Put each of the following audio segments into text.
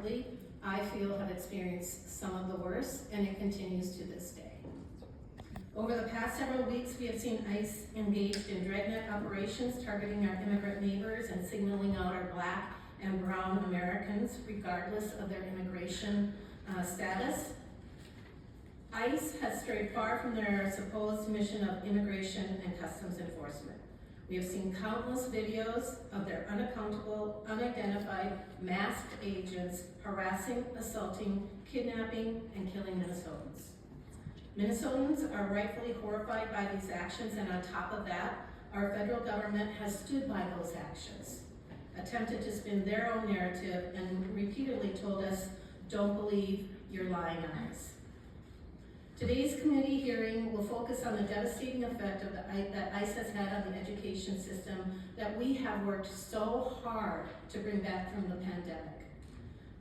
admittedly, I feel have experienced some of the worst, and it continues to this day. Over the past several weeks, we have seen ICE engaged in dragnet operations targeting our immigrant neighbors and signaling out our Black and brown Americans regardless of their immigration status. ICE has strayed far from their supposed mission of immigration and customs enforcement. We have seen countless videos of their unaccountable, unidentified, masked agents harassing, assaulting, kidnapping, and killing Minnesotans. Minnesotans are rightfully horrified by these actions, and on top of that, our federal government has stood by those actions, attempted to spin their own narrative, and repeatedly told us, don't believe your lying eyes. Today's committee hearing will focus on the devastating effect of that ICE has had on the education system that we have worked so hard to bring back from the pandemic.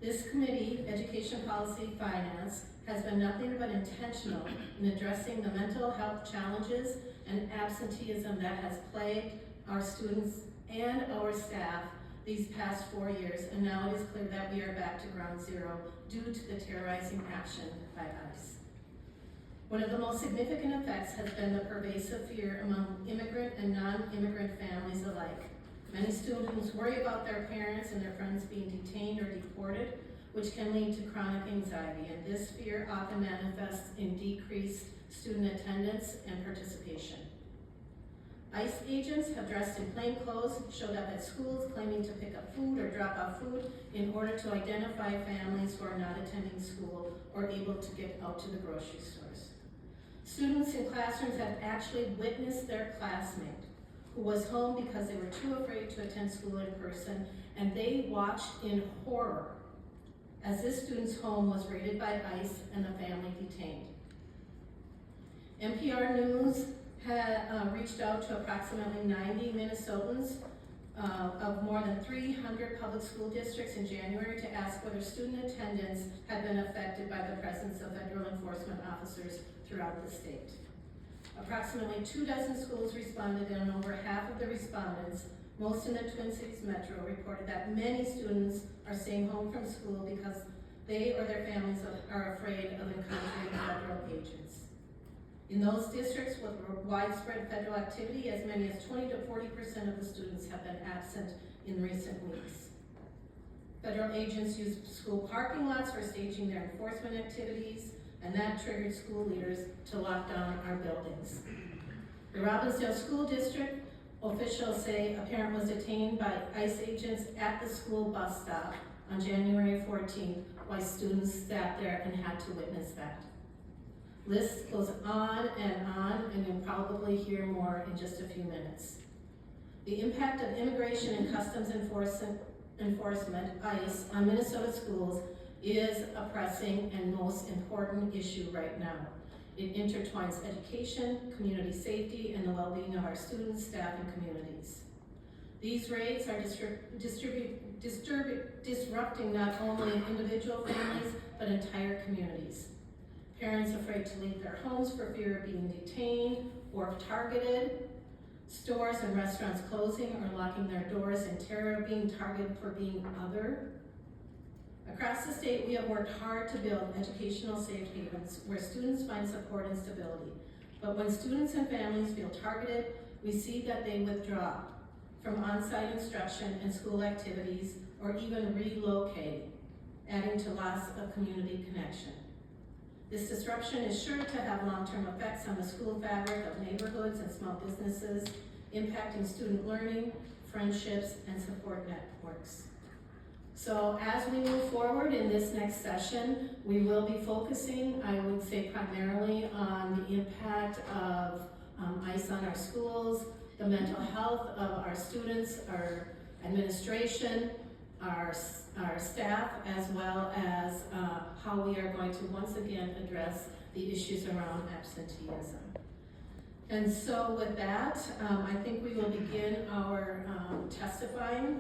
This committee, Education Policy Finance, has been nothing but intentional in addressing the mental health challenges and absenteeism that has plagued our students and our staff these past 4 years, and now it is clear that we are back to ground zero due to the terrorizing action by ICE. One of the most significant effects has been the pervasive fear among immigrant and non-immigrant families alike. Many students worry about their parents and their friends being detained or deported, which can lead to chronic anxiety, and this fear often manifests in decreased student attendance and participation. ICE agents have dressed in plain clothes, showed up at schools claiming to pick up food or drop off food in order to identify families who are not attending school or able to get out to the grocery stores. Students in classrooms have actually witnessed their classmate who was home because they were too afraid to attend school in person, and they watched in horror as this student's home was raided by ICE and the family detained. NPR News had reached out to approximately 90 Minnesotans of more than 300 public school districts in January to ask whether student attendance had been affected by the presence of federal enforcement officers throughout the state. Approximately 24 schools responded, and over half of the respondents, most in the Twin Cities Metro, reported that many students are staying home from school because they or their families are afraid of encountering federal agents. In those districts with widespread federal activity, as many as 20 to 40% of the students have been absent in recent weeks. Federal agents use school parking lots for staging their enforcement activities, and that triggered school leaders to lock down our buildings. The Robbinsdale School District officials say a parent was detained by ICE agents at the school bus stop on January 14th while students sat there and had to witness that. List goes on, and you'll probably hear more in just a few minutes. The impact of immigration and customs enforcement, ICE, on Minnesota schools is a pressing and most important issue right now. It intertwines education, community safety, and the well-being of our students, staff, and communities. These raids are disrupting not only individual families, but entire communities. Parents afraid to leave their homes for fear of being detained or targeted, stores and restaurants closing or locking their doors in terror of being targeted for being other. Across the state, we have worked hard to build educational safe havens where students find support and stability. But when students and families feel targeted, we see that they withdraw from on-site instruction and school activities, or even relocate, adding to loss of community connection. This disruption is sure to have long-term effects on the school fabric of neighborhoods and small businesses, impacting student learning, friendships, and support networks. So as we move forward in this next session, we will be focusing, I would say, primarily on the impact of ICE on our schools, the mental health of our students, our administration, our staff, as well as how we are going to once again address the issues around absenteeism. And so with that, I think we will begin our testifying.